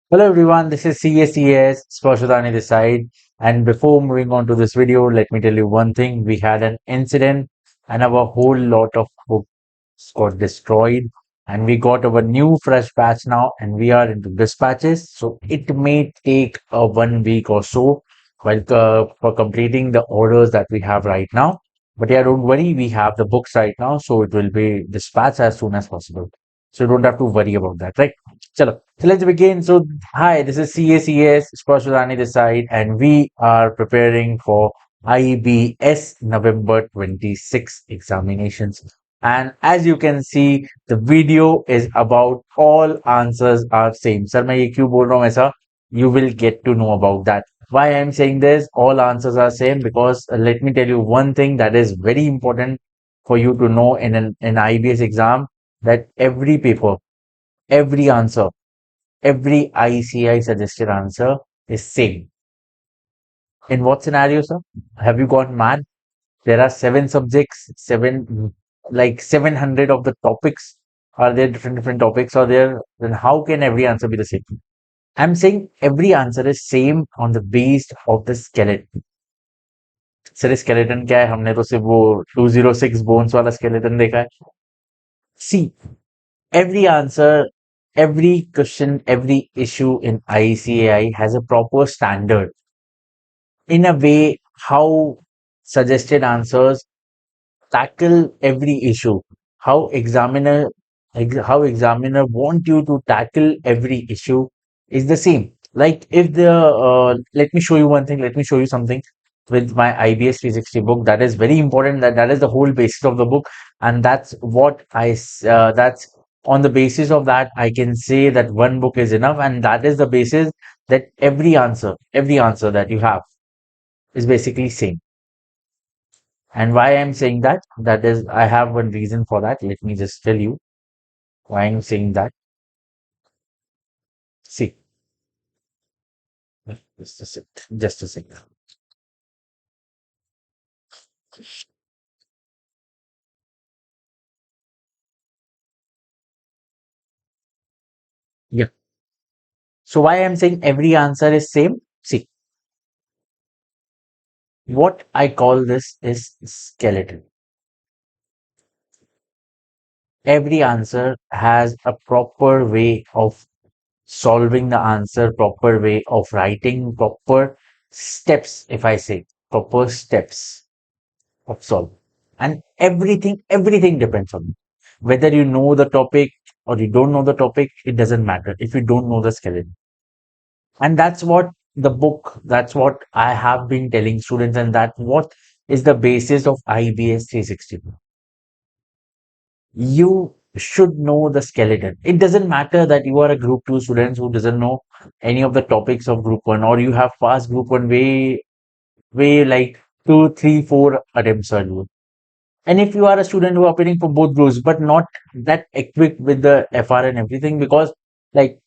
Hello everyone, this is CACS, Sparshadani this side. And before moving on to this video, let me tell you one thing. We had an incident and our whole lot of books got destroyed. And we got our new fresh batch now and we are into dispatches. So it may take a 1 week or so for completing the orders that we have right now. But yeah, don't worry, we have the books right now. So it will be dispatched as soon as possible. So you don't have to worry about that, right? Chalo. So let's begin. So hi, this is CACS, Sparshadani this side, and we are preparing for IBS November 26 examinations. And as you can see, the video is about all answers are same. Sir, मैं ये क्यों बोल रहा हूँ ऐसा? You will get to know about that. Why I'm saying this? All answers are same because let me tell you one thing that is very important for you to know in an IBS exam that every paper, every answer, every ICI suggested answer is same. In what scenario, sir? Have you gone mad? There are seven subjects, like 700 of the topics. Are there different topics are there? Then how can every answer be the same? I'm saying every answer is same on the base of the skeleton. Sir skeleton क्या है? हमने तो सिर्फ वो 206 bones वाला skeleton देखा है. See, every answer, every question, every issue in ICAI has a proper standard. In a way, how suggested answers tackle every issue, how examiner want you to tackle every issue is the same. Like if the let me show you one thing. Let me show you something with my IBS 360 book. That is very important. That is the whole basis of the book, and that's what that's on the basis of that I can say that one book is enough, and that is the basis that every answer that you have is basically same. And why I'm saying that, that is, I have one reason for that. Let me just tell you why I'm saying that. See, just a sec, just a second. Yeah. So why I'm saying every answer is same? See, what I call this is skeleton. Every answer has a proper way of solving the answer, proper way of writing, proper steps, if I say, proper steps of solve. And everything depends on it. Whether you know the topic or you don't know the topic, it doesn't matter if you don't know the skeleton. And that's what the book, that's what I have been telling students, and that what is the basis of IBS 360. You should know the skeleton. It doesn't matter that you are a group 2 student who doesn't know any of the topics of group 1, or you have passed group 1 way like 2, 3, 4 attempts earlier. And if you are a student who are appearing for both groups, but not that equipped with the FR and everything, because like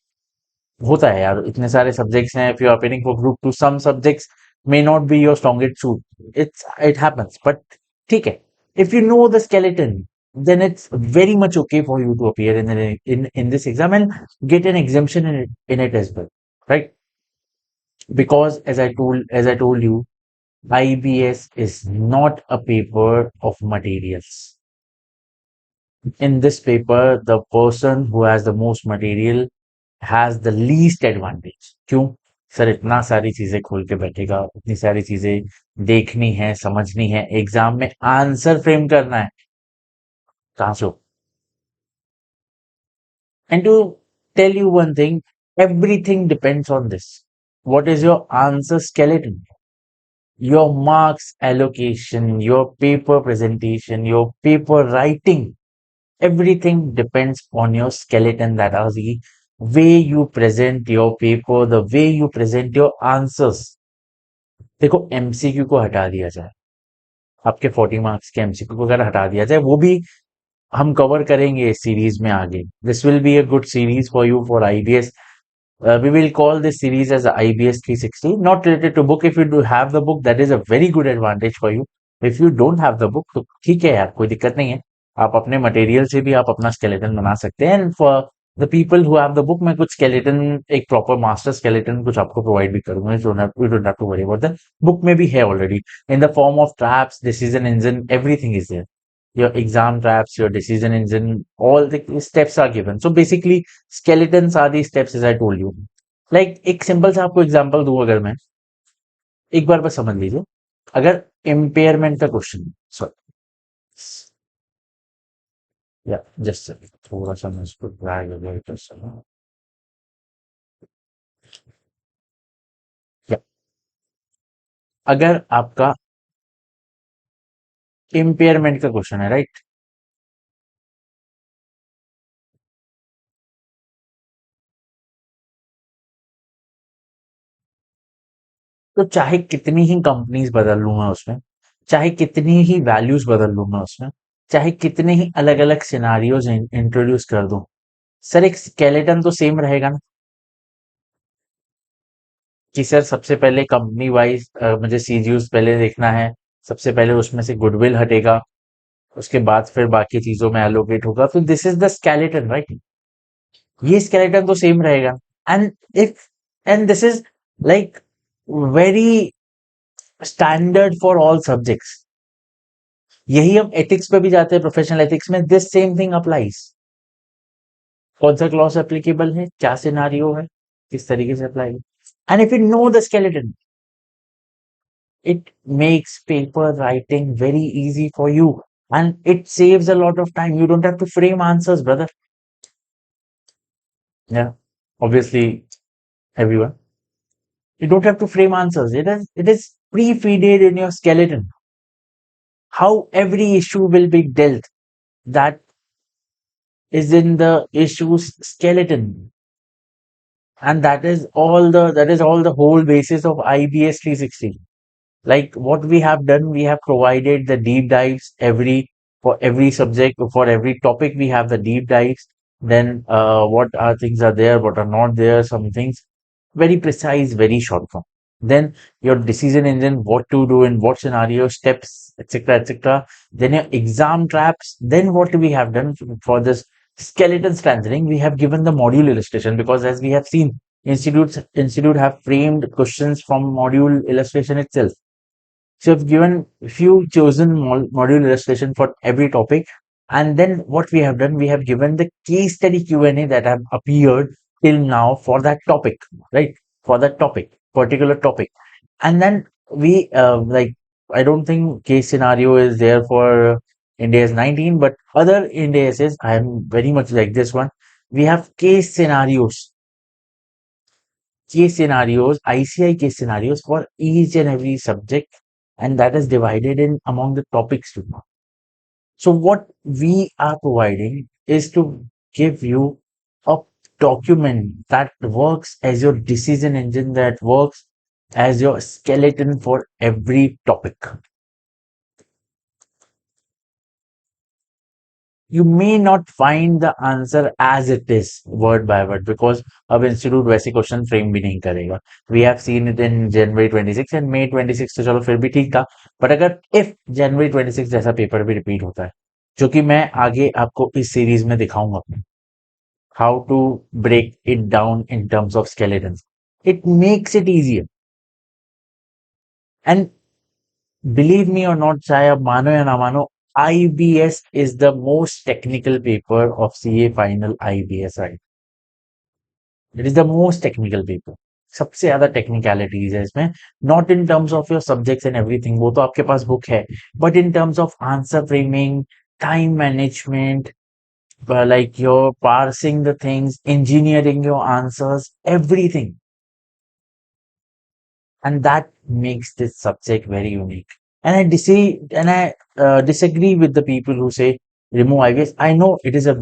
होता है यार, इतने सारे subjects हैं. If you are appearing for group 2, some subjects may not be your strongest suit. It happens, but ठीक है. If you know the skeleton, then it's very much okay for you to appear in this exam and get an exemption in it as well, right? Because as I told you, IBS is not a paper of materials. In this paper, the person who has the most material has the least advantage. क्यों? Sir इतना सारी चीजें खोल के बैठेगा, इतनी सारी चीजें देखनी है, समझनी है, एग्जाम में आंसर फ्रेम करना है, कहाँ से हो? And to tell you one thing, everything depends on this. What is your answer skeleton? Your marks allocation, your paper presentation, your paper writing, everything depends on your skeleton. That is the way you present your paper, the way you present your answers. देखो MCQ को हटा दिया जाए, आपके 40 marks के MCQ को अगर हटा दिया जाए, वो भी हम कवर करेंगे इस सीरीज में आगे. This will be a good series for you for IBS. We will call this series as IBS 360, not related to book. If you do have the book, that is a very good advantage for you. If you don't have the book, तो ठीक है यार, कोई दिक्कत नहीं है. आप अपने मटेरियल से भी आप अपना स्केलेटन बना सकते हैं. The people who have the book, मैं कुछ स्केलेटन, एक प्रॉपर मास्टर स्केलेटन कुछ आपको प्रोवाइड भी करूंगा, you don't have to worry about that. Book में भी है already in the form of traps, decision engine, everything is there. Your exam traps, your decision engine, all the steps are given. So basically skeletons are the steps as I told you। Like एक simple सा आपको example दूं, अगर मैं एक बार बस समझ लीजिए, अगर इम्पेयरमेंट का क्वेश्चन, सॉरी, या जस्ट थोड़ा सा मैं इसको ड्रैग कर सकता। या अगर आपका इम्पेयरमेंट का क्वेश्चन है, राइट, तो चाहे कितनी ही कंपनीज बदल लूं मैं उसमें, चाहे कितनी ही वैल्यूज बदल लूं मैं उसमें, चाहे कितने ही अलग अलग सिनारियोज इंट्रोड्यूस कर दूं, सर एक स्केलेटन तो सेम रहेगा ना। कि सर सबसे पहले कंपनी वाइज मुझे सीजीयूज पहले देखना है, सबसे पहले उसमें से गुडविल हटेगा, उसके बाद फिर बाकी चीजों में एलोकेट होगा, तो this is the skeleton, right. ये स्केलेटन तो सेम रहेगा। And if and this is like very standard for all subjects. यही हम एथिक्स पे भी जाते हैं, प्रोफेशनल एथिक्स में दिस सेम थिंग अप्लाइज। कौन सा क्लॉज एप्लीकेबल है, क्या सिनारियो है, किस तरीके से apply. And if you know the skeleton, it makes paper writing very easy for you, and it saves a lot of time. You don't have to frame answers, brother. Yeah, obviously, everyone. You don't have to frame answers. It is pre-feeded in your skeleton. How every issue will be dealt. That is in the issue's skeleton. And that is all the whole basis of IBS 360. Like what we have done, we have provided the deep dives for every subject, for every topic we have the deep dives. Then what are things are there, what are not there, some things very precise, very short form. Then your decision engine, what to do in what scenario, steps, etc., etc. Then your exam traps. Then what we have done for this skeleton strengthening, we have given the module illustration, because as we have seen, institute have framed questions from module illustration itself. So I've given few chosen module illustration for every topic. And then what we have done, we have given the case study Q&A that have appeared till now for that topic, right? For that topic, particular topic. And then I don't think case scenario is there for India's 19, but other India's is, I am very much like this one. We have ICI case scenarios for each and every subject, and that is divided in among the topics too. So what we are providing is to give you a document that works as your decision engine, that works as your skeleton for every topic. You may not find the answer as it is word by word, because अब institute वैसे question frame भी नहीं करेगा। We have seen it in January 26 and May 26, तो चलो फिर भी ठीक था। बट अगर इफ जनवरी 26 जैसा पेपर भी रिपीट होता है, जो कि मैं आगे आपको इस सीरीज में दिखाऊंगा, how to break it down in terms of skeletons, it makes it easier. And believe me or not, चाहे आप मानो या ना मानो, IBS is the most technical paper of CA final IBS, right? It is the most technical paper. सबसे ज्यादा technicalities है इसमें, not in terms of your subjects and everything, वो तो आपके पास बुक है, but in terms of answer framing, time management, like you're parsing the things, engineering your answers, everything. And that makes this subject very unique. And I disagree with the people who say remove IBS. I know it is a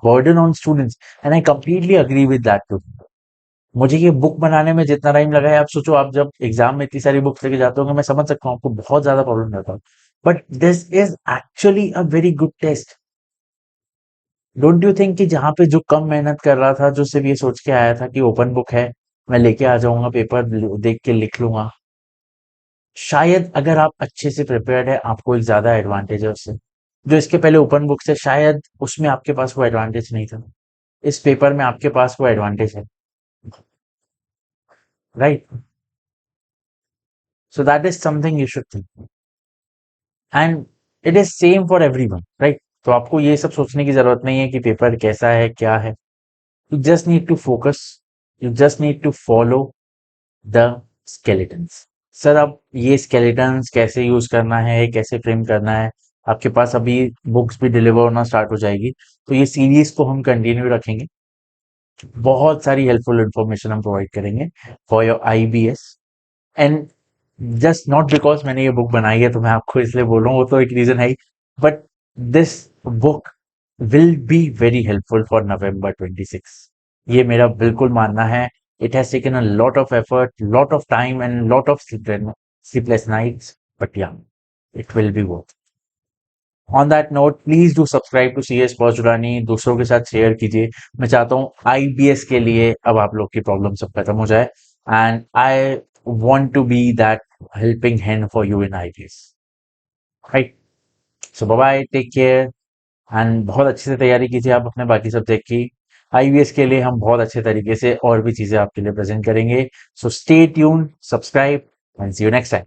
burden on students, and I completely agree with that too. मुझे ये book बनाने में जितना time लगा है, आप सोचो, आप जब एग्जाम में इतनी सारी बुक्स लेके जाते हो, मैं समझ सकता हूँ आपको बहुत ज्यादा प्रॉब्लम रहता है, but this is actually a very good test. Don't you think कि जहां पे जो कम मेहनत कर रहा था, जो सिर्फ ये सोच के आया था कि ओपन बुक है, मैं लेके आ जाऊंगा, पेपर देख के लिख लूंगा, शायद अगर आप अच्छे से प्रिपेयर्ड है, आपको एक ज्यादा एडवांटेज है उससे। जो इसके पहले ओपन बुक से, शायद उसमें आपके पास वो एडवांटेज नहीं था। इस पेपर में आपके पास वो एडवांटेज है, right? So that is something you should think, and it is same for everyone, right? तो आपको ये सब सोचने की जरूरत नहीं है कि पेपर कैसा है, क्या है। You just need to focus, you just need to follow the skeletons. Sir, अब ये स्केलेटन्स कैसे यूज करना है, कैसे फ्रेम करना है, आपके पास अभी बुक्स भी डिलीवर होना स्टार्ट हो जाएगी, तो ये सीरीज को हम कंटिन्यू रखेंगे। बहुत सारी हेल्पफुल इंफॉर्मेशन हम प्रोवाइड करेंगे for your IBS. And just not because मैंने ये बुक बनाई है तो मैं आपको इसलिए बोल रहा हूँ, वो तो एक रीजन है ही, but this book will be very helpful for November 26। ये मेरा बिल्कुल मानना है। It has taken a lot of effort, lot of time and lot of sleepless nights, but yeah, it will be worth. On that note, please do subscribe to C S पॉजुरानी, दूसरों के साथ share कीजिए। मैं चाहता हूँ IBS के लिए अब आप लोग की प्रॉब्लम सब खत्म हो जाए, and I want to be that helping hand for you in IBS, right? So bye bye, take care, and बहुत अच्छे से तैयारी कीजिए आप अपने बाकी सब्जेक्ट की। आईबीएस के लिए हम बहुत अच्छे तरीके से और भी चीजें आपके लिए प्रेजेंट करेंगे। So stay tuned, subscribe, and see you next time.